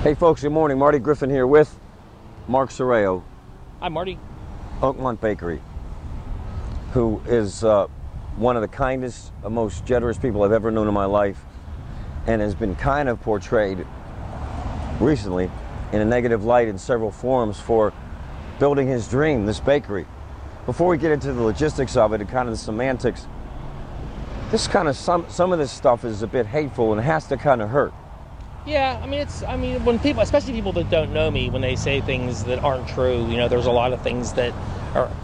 Hey folks, good morning. Marty Griffin here with Marc Serrao. Hi, Marty. Oakmont Bakery, who is one of the kindest, most generous people I've ever known in my life, and has been kind of portrayed recently in a negative light in several forums for building his dream, this bakery. Before we get into the logistics of it and kind of the semantics, this kind of some of this stuff is a bit hateful and has to kind of hurt. Yeah, when people, especially people that don't know me, when they say things that aren't true, there's a lot of things that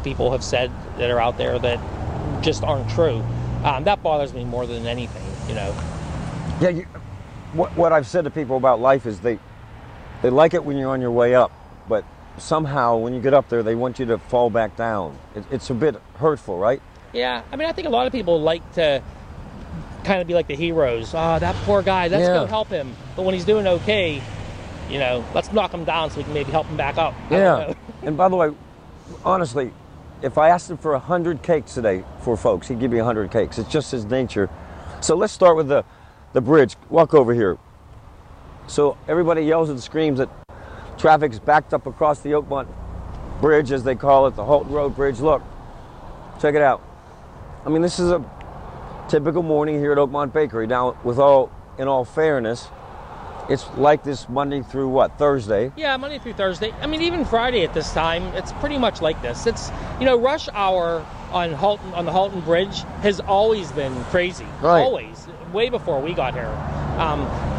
people have said that are out there that just aren't true. That bothers me more than anything, Yeah, what I've said to people about life is they like it when you're on your way up, but somehow when you get up there, they want you to fall back down. It's a bit hurtful, right? Yeah, I think a lot of people like to kind of be like the heroes. Oh, that poor guy, let's go help him. But when he's doing okay, let's knock him down so we can maybe help him back up. Yeah. And by the way, honestly, if I asked him for 100 cakes today for folks, he'd give me 100 cakes. It's just his nature. So let's start with the bridge. Walk over here. So everybody yells and screams that traffic's backed up across the Oakmont Bridge, as they call it, the Halton Road Bridge. Look, check it out. This is a typical morning here at Oakmont Bakery. Now, in all fairness, it's like this Monday through what, Thursday? Yeah, Monday through Thursday. Even Friday at this time, it's pretty much like this. It's, rush hour on the Halton Bridge has always been crazy. Right. Always, way before we got here.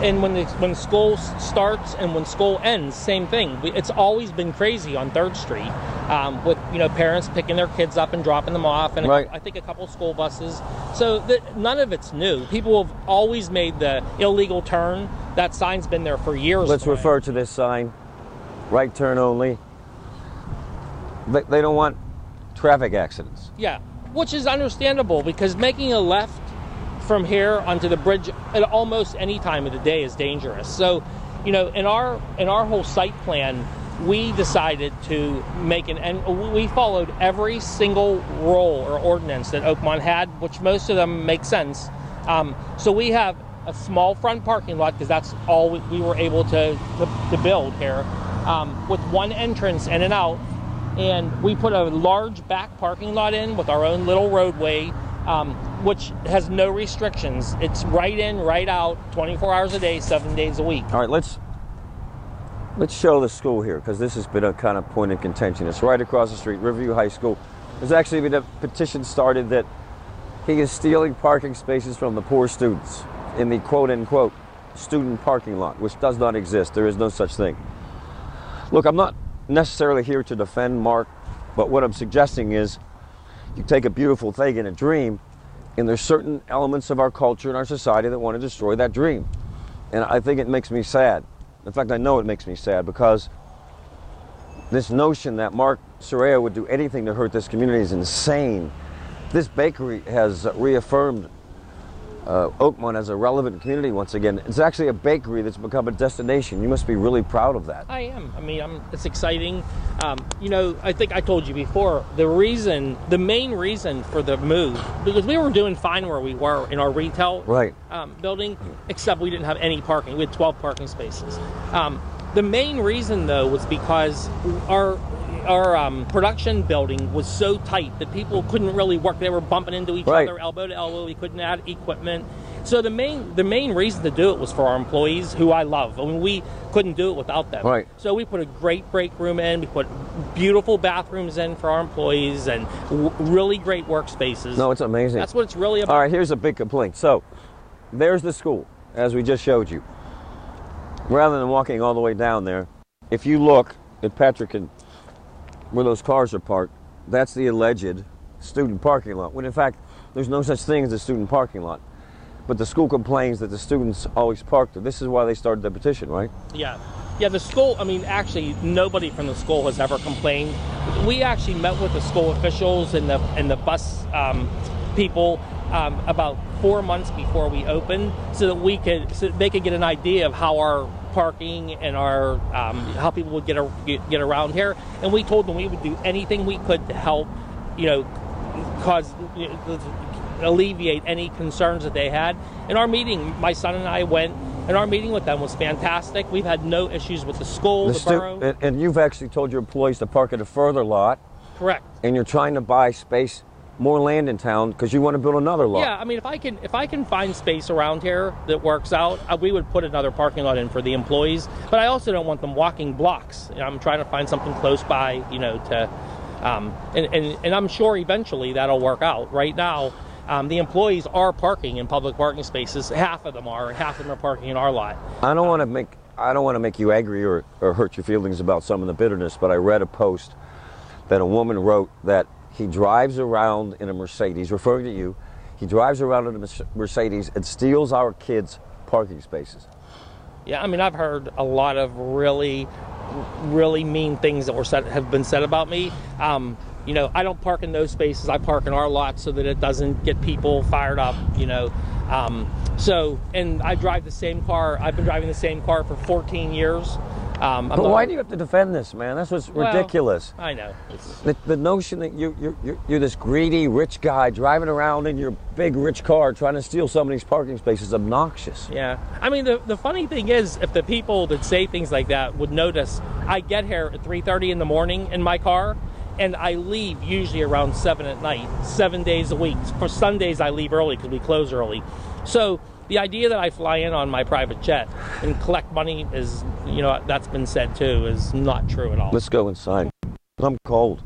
And when school starts and when school ends, same thing. It's always been crazy on 3rd Street, with parents picking their kids up and dropping them off, and right. I think a couple school buses. So none of it's new. People have always made the illegal turn. That sign's been there for years. Let's refer to this sign, right turn only. They don't want traffic accidents. Yeah, which is understandable, because making a left from here onto the bridge at almost any time of the day is dangerous. So, in our whole site plan, we decided to and we followed every single rule or ordinance that Oakmont had, which most of them make sense. So we have a small front parking lot, because that's all we were able to build here, with one entrance in and out. And we put a large back parking lot in with our own little roadway, which has no restrictions. It's right in, right out, 24 hours a day, 7 days a week. All right, let's show the school here, because this has been a kind of point of contention. It's right across the street, Riverview High School. There's actually been a petition started that he is stealing parking spaces from the poor students in the quote-unquote student parking lot, which does not exist. There is no such thing. Look, I'm not necessarily here to defend Mark, but what I'm suggesting is you take a beautiful thing and a dream, and there's certain elements of our culture and our society that want to destroy that dream. And I think it makes me sad. In fact, I know it makes me sad, because this notion that Marc Serrao would do anything to hurt this community is insane. This bakery has reaffirmed Oakmont as a relevant community once again. It's actually a bakery that's become a destination. You must be really proud of that. I am. It's exciting. I think I told you before, the main reason for the move, because we were doing fine where we were in our retail building, except we didn't have any parking. We had 12 parking spaces. The main reason, though, was because our production building was so tight that people couldn't really work. They were bumping into each other, elbow to elbow. We couldn't add equipment. So the main reason to do it was for our employees, who I love. We couldn't do it without them. Right. So we put a great break room in. We put beautiful bathrooms in for our employees, and really great workspaces. No, it's amazing. That's what it's really about. All right, here's a big complaint. So there's the school, as we just showed you. Rather than walking all the way down there, if you look at Patrick and where those cars are parked, that's the alleged student parking lot, when in fact there's no such thing as a student parking lot. But the school complains that the students always park there. This is why they started the petition, right? Yeah, the school, actually nobody from the school has ever complained. We actually met with the school officials and the bus people about 4 months before we opened, so that they could get an idea of how our parking and our how people would get around here. And we told them we would do anything we could to help, alleviate any concerns that they had. In our meeting, my son and I went and our meeting with them was fantastic. We've had no issues with the school, the borough. And you've actually told your employees to park at a further lot. Correct. And you're trying to buy space, more land in town, because you want to build another lot. Yeah, I mean, if I can find space around here that works out, we would put another parking lot in for the employees. But I also don't want them walking blocks. You know, I'm trying to find something close by, you know, to, and I'm sure eventually that'll work out. Right now, the employees are parking in public parking spaces. Half of them are, and half of them are parking in our lot. I don't want to make you angry or hurt your feelings about some of the bitterness, but I read a post that a woman wrote that he drives around in a Mercedes, referring to you, he drives around in a Mercedes and steals our kids' parking spaces. Yeah, I mean, I've heard a lot of really, really mean things that have been said about me. You know, I don't park in those spaces. I park in our lot so that it doesn't get people fired up, you know. And I drive the same car. I've been driving the same car for 14 years. But why do you have to defend this, man? That's what's ridiculous. I know. The notion that you're this greedy, rich guy driving around in your big, rich car trying to steal somebody's parking space is obnoxious. Yeah. I mean, the funny thing is, if the people that say things like that would notice, I get here at 3:30 in the morning in my car, and I leave usually around 7 at night, 7 days a week. For Sundays, I leave early because we close early. So the idea that I fly in on my private jet and collect money is, you know, that's been said too, is not true at all. Let's go inside. I'm cold.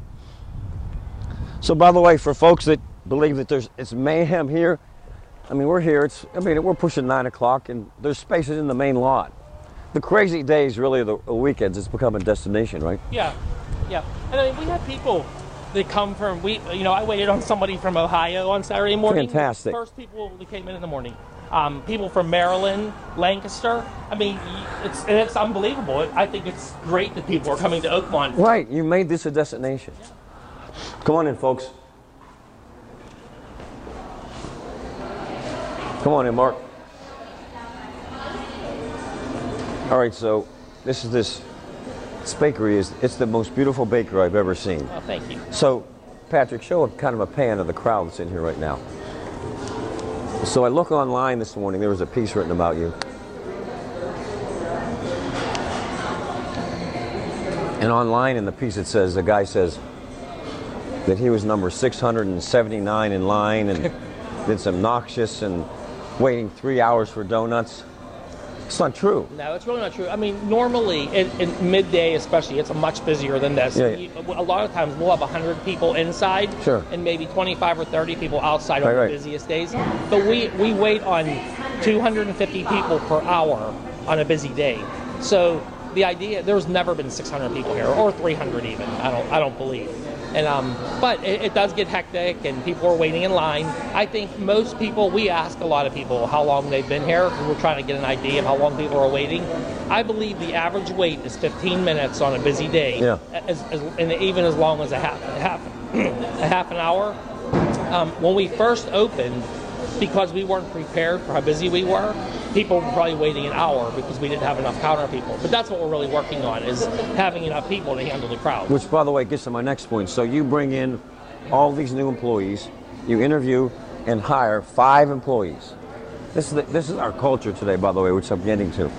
So, by the way, for folks that believe that it's mayhem here, I mean, we're here. We're pushing 9 o'clock, and there's spaces in the main lot. The crazy days, really, the weekends, it's become a destination, right? Yeah, yeah. And I mean, we had people that come from, I waited on somebody from Ohio on Saturday morning. Fantastic. First people that came in the morning. People from Maryland, Lancaster. I mean, it's unbelievable. I think it's great that people are coming to Oakmont. Right, you made this a destination. Yeah. Come on in, folks. Come on in, Mark. All right, so this bakery it's the most beautiful bakery I've ever seen. Oh, thank you. So, Patrick, show kind of a pan of the crowd that's in here right now. So I look online this morning, there was a piece written about you. And online in the piece it says, the guy says that he was number 679 in line and did some noxious and waiting 3 hours for donuts. It's not true. No, it's really not true. I mean, normally in midday especially, it's much busier than this. Yeah. A lot of times we'll have 100 people inside, sure, and maybe 25 or 30 people outside on the busiest days. But we wait on 250 people per hour on a busy day. So the idea, there's never been 600 people here, or 300 even, I don't believe. And but it does get hectic, and people are waiting in line. I think most people, we ask a lot of people how long they've been here, because we're trying to get an idea of how long people are waiting. I believe the average wait is 15 minutes on a busy day, yeah, and even as long as a half an hour. When we first opened, because we weren't prepared for how busy we were, people were probably waiting an hour because we didn't have enough counter people. But that's what we're really working on, is having enough people to handle the crowd. Which, by the way, gets to my next point. So you bring in all these new employees, you interview and hire 5 employees. This is our culture today, by the way, which I'm getting to.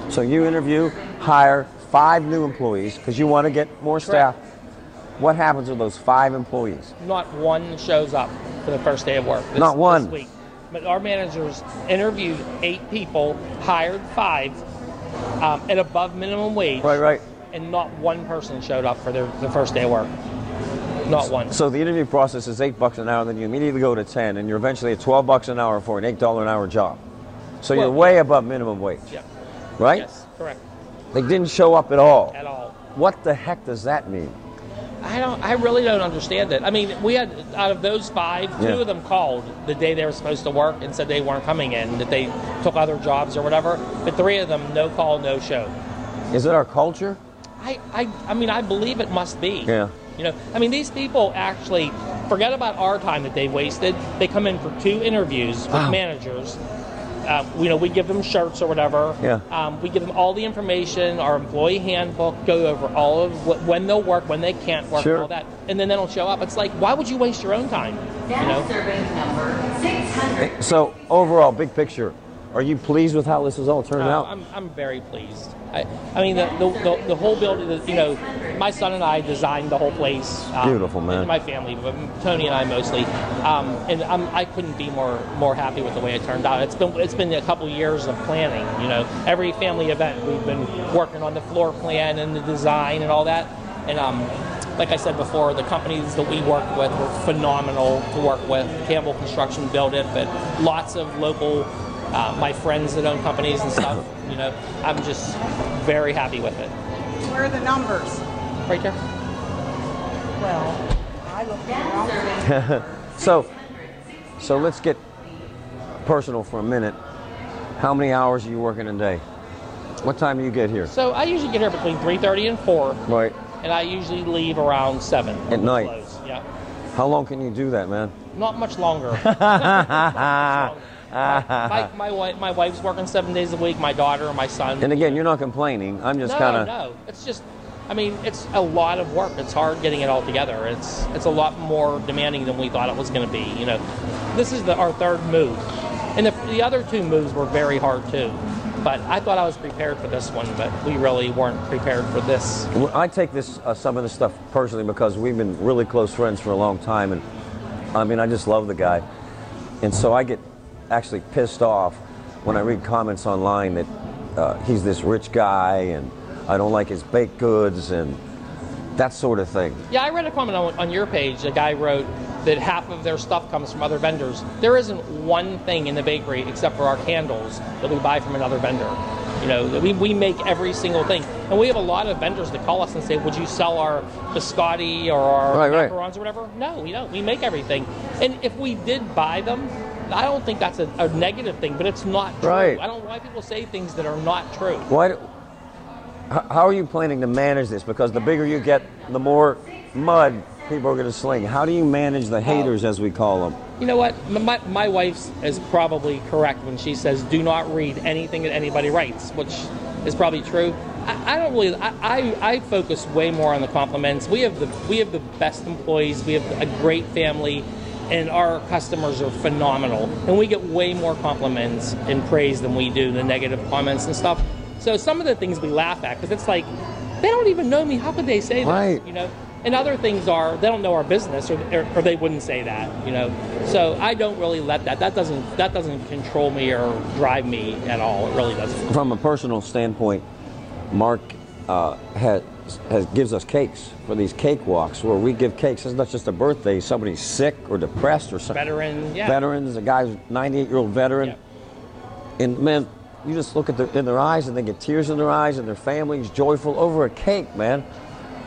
So you interview, hire 5 new employees because you want to get more staff. Correct. What happens with those 5 employees? Not one shows up for the first day of work. Not one. This week. But our managers interviewed 8 people, hired 5 at above minimum wage. Right. And not one person showed up for their first day of work. Not one. So the interview process is $8 an hour, then you immediately go to 10, and you're eventually at $12 an hour for an $8 an hour job. So you're way above minimum wage. Yeah. Right? Yes, correct. They didn't show up at all. At all. What the heck does that mean? I really don't understand it. I mean, we had, out of those 5, 2 of them called the day they were supposed to work and said they weren't coming in, that they took other jobs or whatever. But 3 of them, no call, no show. Is it our culture? I mean, I believe it must be. Yeah. You know, I mean, these people actually forget about our time that they wasted. They come in for 2 interviews with managers. We give them shirts or whatever. Yeah. We give them all the information, our employee handbook, go over all of when they'll work, when they can't work, sure, all that, and then they don't show up. It's like, why would you waste your own time? Serving number 600. So overall, big picture, Are you pleased with how this has all turned out? I'm very pleased. I mean, the whole building, you know, my son and I designed the whole place. Beautiful, man. And my family, but Tony and I mostly. And I couldn't be more happy with the way it turned out. It's been a couple years of planning. You know, every family event we've been working on the floor plan and the design and all that. And like I said before, the companies that we work with were phenomenal to work with. Campbell Construction built it, but lots of local, my friends that own companies and stuff. You know, I'm just very happy with it. Where are the numbers? Right there. Well, I looked at the wrong So let's get personal for a minute. How many hours are you working a day? What time do you get here? So I usually get here between 3:30 and 4. Right. And I usually leave around 7. At night? Close. Yeah. How long can you do that, man? Not much longer. My wife's working 7 days a week, my daughter and my son. And again, you're not complaining. I'm just kind of... No, it's just, I mean, it's a lot of work. It's hard getting it all together. It's a lot more demanding than we thought it was going to be. You know, this is our third move. And the other 2 moves were very hard too. But I thought I was prepared for this one, but we really weren't prepared for this. I take this some of this stuff personally because we've been really close friends for a long time, and I mean, I just love the guy. And so I get actually pissed off when I read comments online that he's this rich guy and I don't like his baked goods and that sort of thing. Yeah, I read a comment on your page. A guy wrote that half of their stuff comes from other vendors. There isn't one thing in the bakery except for our candles that we buy from another vendor. You know, we make every single thing. And we have a lot of vendors that call us and say, would you sell our biscotti or our macarons or whatever? No, we don't. We make everything. And if we did buy them, I don't think that's a negative thing, but it's not true. Right. I don't know why people say things that are not true. How are you planning to manage this? Because the bigger you get, the more mud people are going to sling. How do you manage the haters, as we call them? You know what? My wife is probably correct when she says, do not read anything that anybody writes, which is probably true. I don't really, I focus way more on the compliments. We have the best employees. We have a great family, and our customers are phenomenal. And we get way more compliments and praise than we do the negative comments and stuff. So some of the things we laugh at, because it's like, they don't even know me. How could they say that? Right. You know? And other things are, they don't know our business, or they wouldn't say that, you know. So I don't really let that. That doesn't control me or drive me at all. It really doesn't. From a personal standpoint, Marc gives us cakes for these cake walks where we give cakes. It's not just a birthday. Somebody's sick or depressed or something. Veteran, yeah. Veterans, a guy's 98-year-old veteran. Yeah. And man, you just look at in their eyes and they get tears in their eyes and their family's joyful over a cake, man.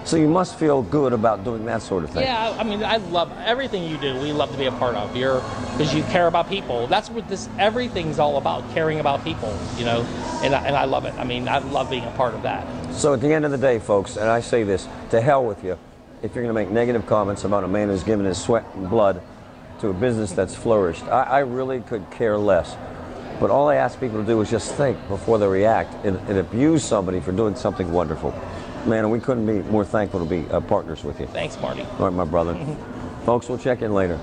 So you must feel good about doing that sort of thing. Yeah, I mean, I love everything you do. We love to be a part of. Because you care about people. That's what everything's all about, caring about people, you know, and I love it. I mean, I love being a part of that. So at the end of the day, folks, and I say this, to hell with you if you're going to make negative comments about a man who's given his sweat and blood to a business that's flourished. I really could care less. But all I ask people to do is just think before they react and abuse somebody for doing something wonderful. Man, and we couldn't be more thankful to be partners with you. Thanks, Marty. All right, my brother. Folks, we'll check in later.